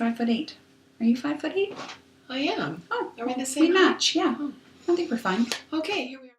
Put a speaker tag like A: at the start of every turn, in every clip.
A: I'm 5'8". Are you 5'8"?
B: I am.
A: Oh,
B: are we the same?
A: We match, yeah.
B: Oh.
A: I think we're fine.
B: Okay, here we are.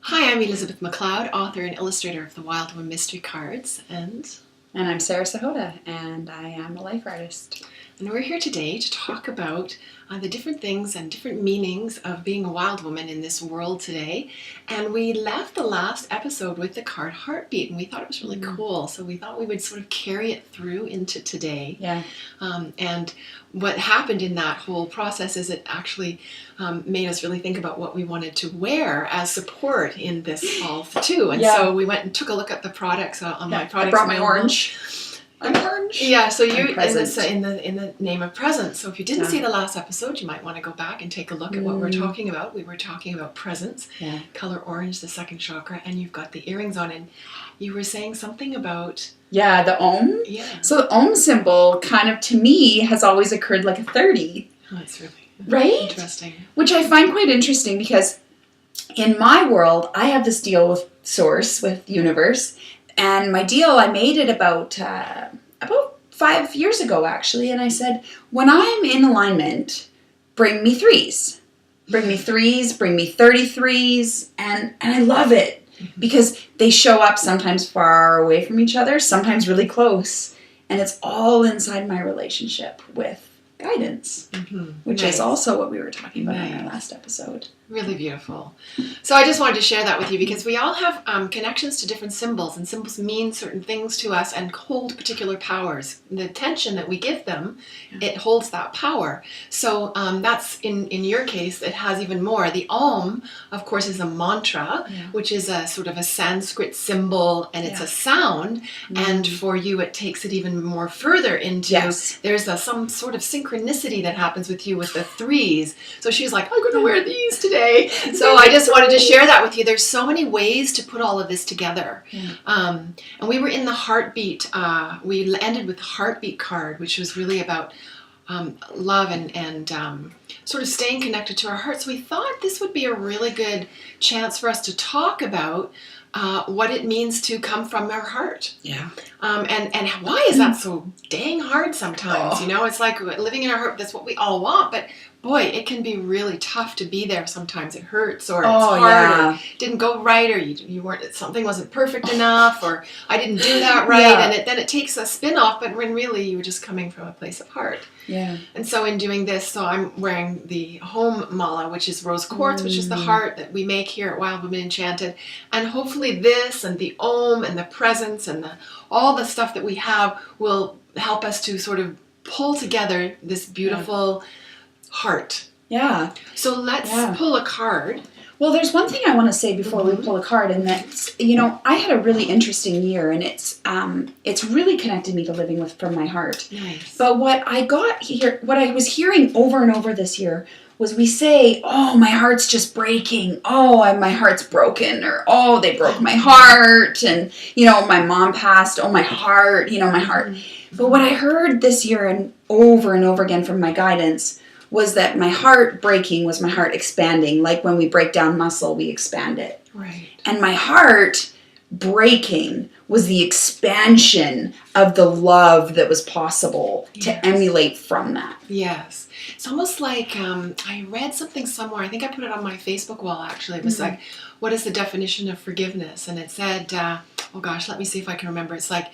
B: Hi, I'm Elizabeth McLeod, author and illustrator of the Wild Woman Mystery Cards, and
A: I'm Sarah Sahota, and I am a life artist.
B: And we're here today to talk about the different things and different meanings of being a wild woman in this world today. And we left the last episode with the card Heartbeat, and we thought it was really cool. So we thought we would sort of carry it through into today.
A: Yeah.
B: And what happened in that whole process is it actually made us really think about what we wanted to wear as support in this fall too. And so we went and took a look at the products on my products.
A: I brought my orange. I'm orange.
B: Yeah, so you're in the name of presence. So if you didn't see the last episode, you might want to go back and take a look at what we're talking about. We were talking about presence, color orange, the second chakra, and you've got the earrings on. And you were saying something about...
A: Yeah, the Om.
B: Yeah.
A: So the Om symbol kind of, to me, has always occurred like a 30.
B: Oh, that's
A: really
B: interesting.
A: Which I find quite interesting because in my world, I have this deal with Source, with Universe. And my deal, I made it about 5 years ago, actually. And I said, when I'm in alignment, bring me threes. Bring me threes, bring me 33s. And I love it because they show up sometimes far away from each other, sometimes really close. And it's all inside my relationship with guidance, which is also what we were talking about in our last episode.
B: Really beautiful. So I just wanted to share that with you because we all have connections to different symbols, and symbols mean certain things to us and hold particular powers. The attention that we give them, it holds that power. So that's, in your case, it has even more. The Om, of course, is a mantra, which is a sort of a Sanskrit symbol, and it's a sound. And for you, it takes it even more further into, there's some sort of synchronicity that happens with you with the threes. So she was like, I'm going to wear these today. So I just wanted to share that with you. There's so many ways to put all of this together. And we were in the Heartbeat. We ended with the Heartbeat card, which was really about love and sort of staying connected to our hearts. We thought this would be a really good chance for us to talk about what it means to come from our heart.
A: Yeah.
B: And why is that so dang hard sometimes? You know, it's like living in our heart, that's what we all want, but boy, it can be really tough to be there sometimes. It hurts, or it's hard, or didn't go right, or you weren't, something wasn't perfect enough, or I didn't do that right, and then it takes a spin off, but when really you were just coming from a place of heart. Yeah. And so in doing this, so I'm wearing the home mala, which is rose quartz, which is the heart that we make here at Wild Women Enchanted, and hopefully this and the Om and the presence and all the stuff that we have will help us to sort of pull together this beautiful heart. Yeah. So let's pull a card.
A: Well, there's one thing I want to say before we pull a card, and that's, you know, I had a really interesting year, and it's really connected me to living from my heart.
B: Nice.
A: But what I was hearing over and over this year was we say, oh, my heart's just breaking. Oh, my heart's broken. Or, oh, they broke my heart. And, you know, my mom passed. Oh, my heart, my heart. But what I heard this year and over again from my guidance was that my heart breaking was my heart expanding. Like when we break down muscle, we expand it.
B: Right.
A: And my heart breaking was the expansion of the love that was possible to emulate from that.
B: Yes. It's almost like I read something somewhere. I think I put it on my Facebook wall, actually. It was like, what is the definition of forgiveness? And it said, oh gosh, let me see if I can remember. It's like,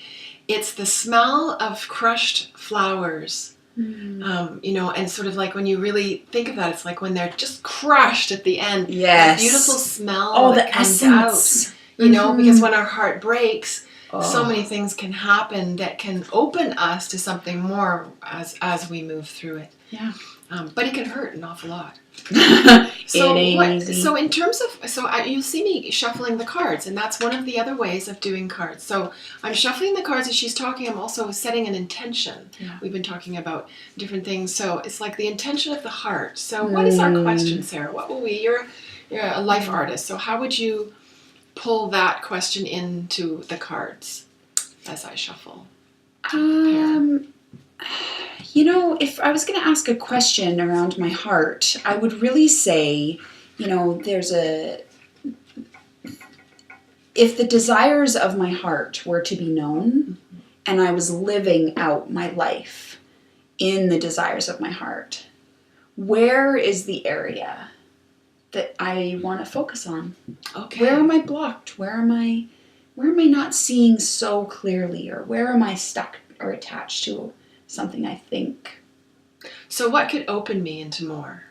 B: it's the smell of crushed flowers. You know, and sort of like when you really think of that, it's like when they're just crushed at the end.
A: Yes.
B: The beautiful smell that comes out. You know, because when our heart breaks, so many things can happen that can open us to something more as we move through it.
A: Yeah.
B: But it can hurt an awful lot.
A: So
B: in terms of, you see me shuffling the cards, and that's one of the other ways of doing cards. So I'm shuffling the cards as she's talking. I'm also setting an intention. Yeah. We've been talking about different things. So it's like the intention of the heart. So what is our question, Sarah? What will we? You're a life artist. So how would you pull that question into the cards as I shuffle? to prepare?
A: If I was going to ask a question around my heart, I would really say, if the desires of my heart were to be known and I was living out my life in the desires of my heart, where is the area that I want to focus on?
B: Okay.
A: Where am I blocked? Where am I not seeing so clearly? Or where am I stuck or attached to something I think?
B: So what could open me into more?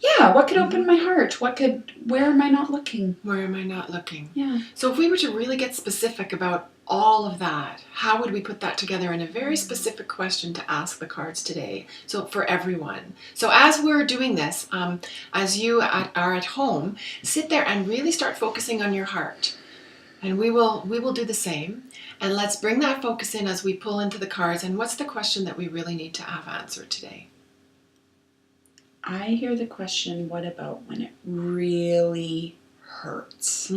A: Yeah, what could open my heart? Where am I not looking?
B: Where am I not looking?
A: Yeah.
B: So if we were to really get specific about all of that, how would we put that together in a very specific question to ask the cards today? So for everyone. So as we're doing this, as you are at home, sit there and really start focusing on your heart. And we will do the same. And let's bring that focus in as we pull into the cards. And what's the question that we really need to have answered today?
A: I hear the question, what about when it really hurts?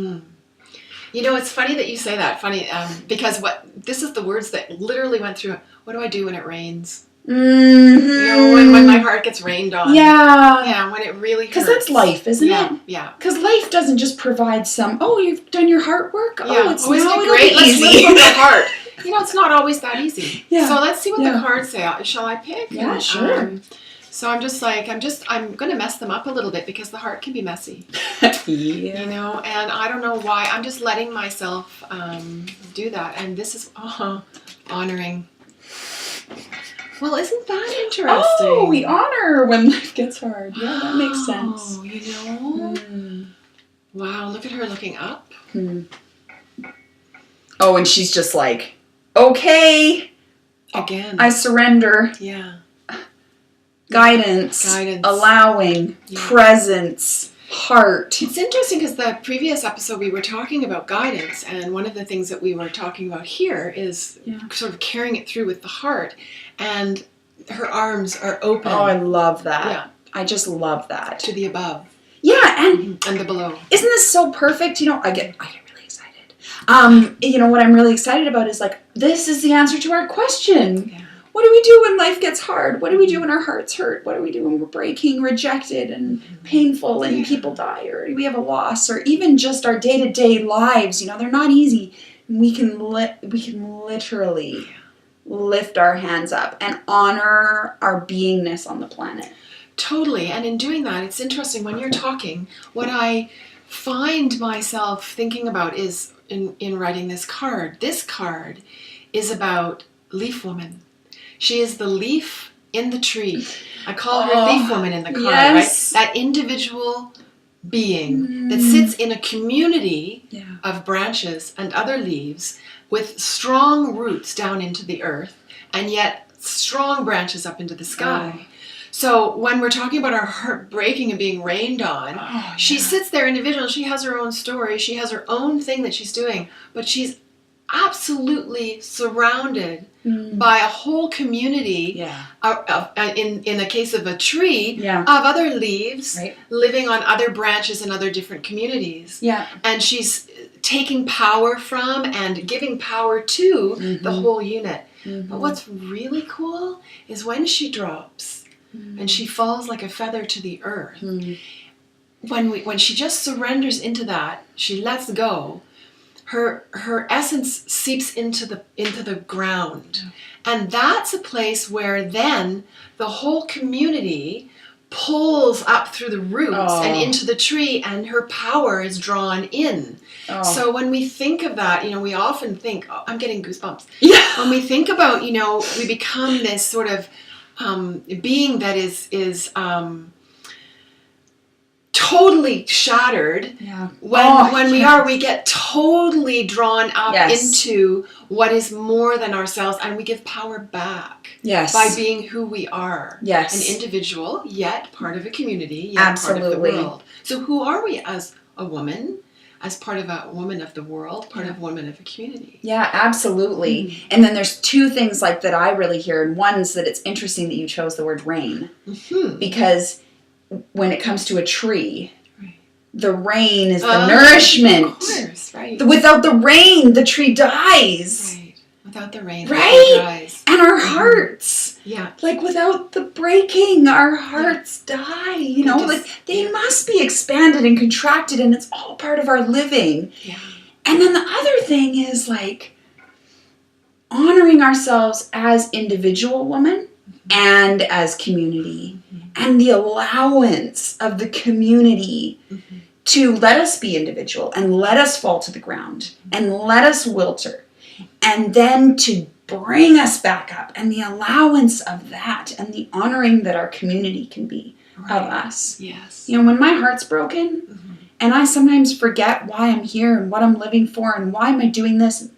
B: It's funny that you say that. Funny, because this is the words that literally went through. What do I do when it rains?
A: Mm-hmm.
B: When my heart gets rained on.
A: Yeah.
B: Yeah, when it really hurts.
A: Because that's life, isn't it?
B: Yeah.
A: Because life doesn't just provide you've done your heart work?
B: Yeah.
A: Oh, it's
B: isn't
A: now
B: it great?
A: easy.
B: Let's live from the heart. It's not always that easy.
A: Yeah.
B: So let's see what the cards say. Shall I pick?
A: Yeah, sure.
B: So I'm going to mess them up a little bit because the heart can be messy.
A: Yeah.
B: And I don't know why. I'm just letting myself do that. And this is honoring. Well, isn't that interesting?
A: Oh, we honor when life gets hard. Yeah, that makes sense.
B: Wow, look at her looking up.
A: Oh, and she's just like, okay.
B: Again.
A: I surrender.
B: Yeah.
A: Guidance. Allowing. Yeah. Presence. Heart.
B: It's interesting because the previous episode we were talking about guidance, and one of the things that we were talking about here is sort of carrying it through with the heart, and her arms are open.
A: Oh, I love that.
B: Yeah.
A: I just love that.
B: To the above.
A: Yeah, and
B: the below.
A: Isn't this so perfect? I get really excited. What I'm really excited about is this is the answer to our question. Yeah. What do we do when life gets hard? What do we do when our hearts hurt? What do we do when we're breaking, rejected, and painful, and people die, or we have a loss, or even just our day-to-day lives? They're not easy. We can literally lift our hands up and honor our beingness on the planet.
B: Totally. And in doing that, it's interesting when you're talking, what I find myself thinking about is in writing this card. This card is about Leaf Woman. She is the leaf in the tree. I call her Leaf Woman in the card, right? That individual being that sits in a community of branches and other leaves with strong roots down into the earth and yet strong branches up into the sky. So when we're talking about our heart breaking and being rained on, she sits there individual. She has her own story. She has her own thing that she's doing, but she's absolutely surrounded by a whole community, in the case of a tree, of other leaves living on other branches in other different communities. Yeah. And she's taking power from and giving power to the whole unit. But what's really cool is when she drops and she falls like a feather to the earth, when she just surrenders into that, she lets go, her essence seeps into the ground. And that's a place where then the whole community pulls up through the roots and into the tree, and her power is drawn in. So when we think of that, we often think, I'm getting goosebumps. Yeah. When we think about, we become this sort of being that is totally shattered. Yeah. When we get totally drawn up into what is more than ourselves, and we give power back by being who we are. Yes. An individual, yet part of a community, yet part of the world. So who are we as a woman? As part of a woman of the world, part of woman of a community. Yeah, absolutely. And then there's two things that I really hear, and one's that it's interesting that you chose the word rain, because when it comes to a tree, the rain is the nourishment. Of course, right. Without the rain, the tree dies. Right. without the rain,
A: right?
B: it dries.
A: And our hearts.
B: Yeah.
A: Like without the breaking, our hearts die. You know, like they must be expanded and contracted, and it's all part of our living.
B: Yeah.
A: And then the other thing is like honoring ourselves as individual women and as community, and the allowance of the community to let us be individual and let us fall to the ground and let us wilter, and then to bring us back up, and the allowance of that and the honoring that our community can be of us.
B: Yes.
A: You know, when my heart's broken and I sometimes forget why I'm here and what I'm living for and why am I doing this,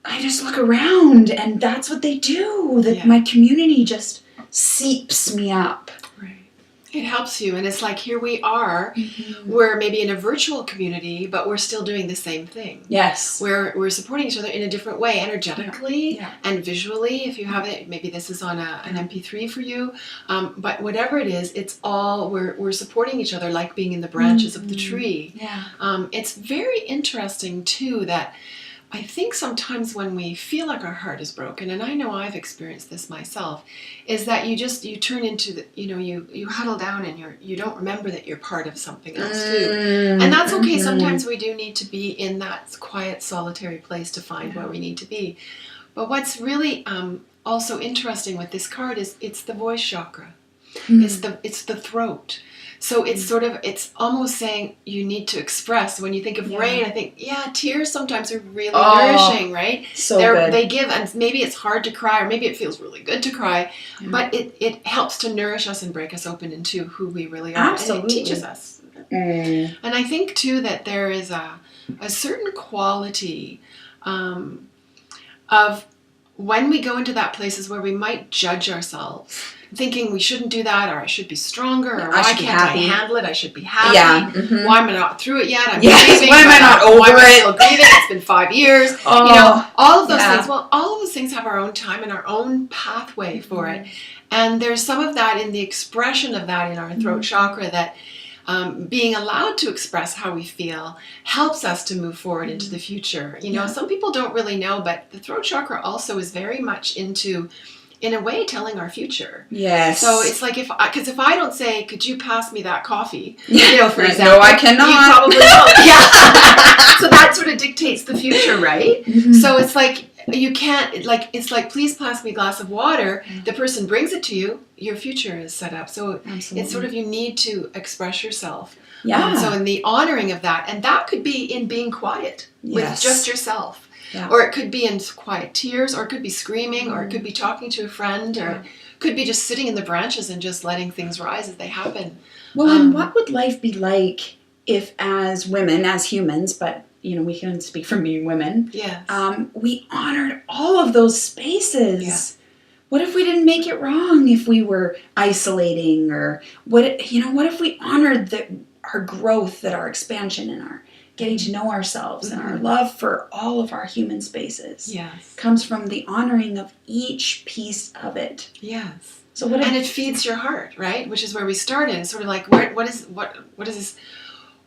A: I just look around, and that's what they do. That my community just seeps me up.
B: Right. It helps you, and it's like here we are. We're maybe in a virtual community, but we're still doing the same thing.
A: Yes.
B: We're supporting each other in a different way, energetically and visually. If you have it, maybe this is on an MP3 for you. But whatever it is, it's all we're supporting each other, like being in the branches of the tree.
A: Yeah.
B: It's very interesting too that I think sometimes when we feel like our heart is broken, and I know I've experienced this myself, is that you turn into the, you huddle down and you don't remember that you're part of something else too. And that's okay. Sometimes we do need to be in that quiet, solitary place to find where we need to be. But what's really also interesting with this card is it's the voice chakra. It's the throat. So it's almost saying you need to express. When you think of rain, I think, tears sometimes are really nourishing, right?
A: So good.
B: They give, and maybe it's hard to cry, or maybe it feels really good to cry, but it helps to nourish us and break us open into who we really are.
A: Absolutely.
B: And it teaches us. And I think, too, that there is a certain quality of when we go into that places where we might judge ourselves, thinking we shouldn't do that, or I should be stronger, or why can't I handle it? I should be happy.
A: Yeah.
B: Why am I not through it yet? I'm
A: grieving. Why am I not over
B: why am I
A: it?
B: still grieving? It's been 5 years. All of those things. Well, all of those things have our own time and our own pathway for it. And there's some of that in the expression of that in our throat chakra that being allowed to express how we feel helps us to move forward into the future. Some people don't really know, but the throat chakra also is very much into, in a way, telling our future.
A: Yes.
B: So it's like if I don't say, could you pass me that coffee? For example.
A: No, I cannot.
B: You probably won't. Yeah. So that sort of dictates the future, right? So it's like you can't, it's like, please pass me a glass of water. The person brings it to you. Your future is set up. So it's sort of, you need to express yourself.
A: Yeah.
B: So in the honoring of that, and that could be in being quiet with just yourself.
A: Yeah.
B: Or it could be in quiet tears, or it could be screaming, or it could be talking to a friend, or it could be just sitting in the branches and just letting things rise as they happen.
A: Well, and what would life be like if, as women, as humans, but we can speak for being women, we honored all of those spaces? Yeah. What if we didn't make it wrong if we were isolating, or what if we honored our growth, that our expansion and our getting to know ourselves and our love for all of our human spaces comes from the honoring of each piece of it.
B: Yes.
A: So
B: and it feeds your heart, right? Which is where we started. It's sort of like, what is this?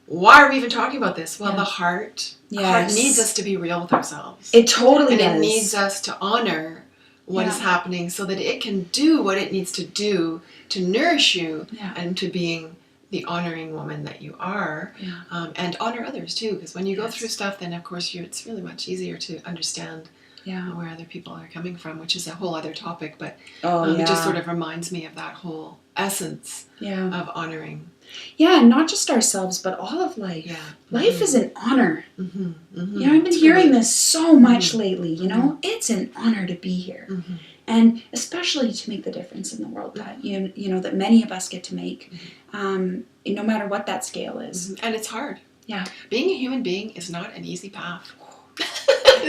B: Why are we even talking about this? Well, the heart needs us to be real with ourselves.
A: It totally does.
B: And it needs us to honor what is happening so that it can do what it needs to do to nourish you and to being the honoring woman that you are, and honor others too, because when you go through stuff, then of course it's really much easier to understand where other people are coming from, which is a whole other topic, but it just sort of reminds me of that whole essence of honoring.
A: Yeah, and not just ourselves, but all of life. Yeah. Life is an honor. I've been hearing this so much lately, it's an honor to be here. And especially to make the difference in the world that that many of us get to make, no matter what that scale is.
B: And it's hard.
A: Yeah.
B: Being a human being is not an easy path.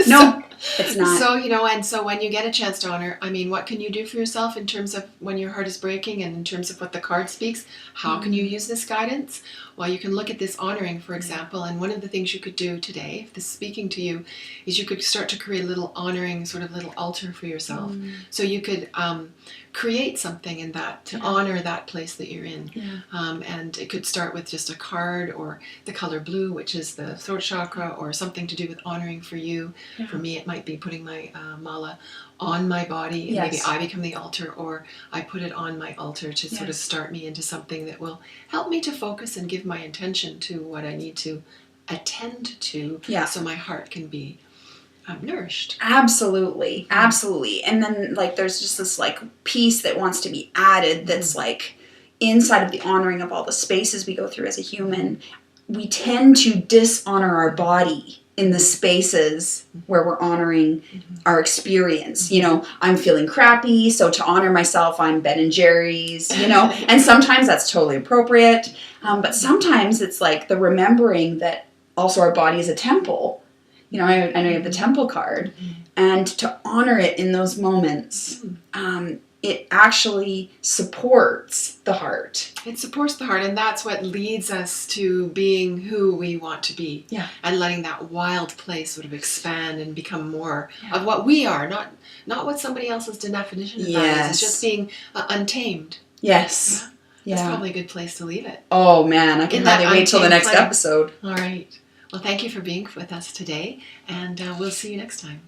A: No, it's not.
B: So, and so when you get a chance to honor, what can you do for yourself in terms of when your heart is breaking, and in terms of what the card speaks? How can you use this guidance? Well, you can look at this honoring, for example, and one of the things you could do today, if this is speaking to you, is you could start to create a little honoring, sort of little altar for yourself. So you could create something in that to honor that place that you're in. And it could start with just a card, or the color blue, which is the throat chakra, or something to do with honoring for you.
A: Yeah.
B: For me, it might be putting my mala on my body, and
A: Yes.
B: maybe I become the altar, or I put it on my altar to sort of
A: Yes.
B: start me into something that will help me to focus and give my attention to what I need to attend to,
A: Yeah.
B: so my heart can be nourished.
A: Absolutely. Absolutely. And then, like, there's just this, like, piece that wants to be added that's, like, inside of the honoring of all the spaces we go through as a human. We tend to dishonor our body in the spaces where we're honoring our experience. You know, I'm feeling crappy, so to honor myself, I'm Ben and Jerry's, you know, and sometimes that's totally appropriate. But sometimes it's like the remembering that also our body is a temple. You know, I know you have the temple card, and to honor it in those moments, it actually supports the heart.
B: It supports the heart, and that's what leads us to being who we want to be.
A: Yeah.
B: And letting that wild place sort of expand and become more of what we are, not what somebody else's definition of that is. It's just being untamed.
A: Yes.
B: Yeah. That's probably a good place to leave it.
A: Oh, man. I can hardly wait till the next episode.
B: All right. Well, thank you for being with us today, and we'll see you next time.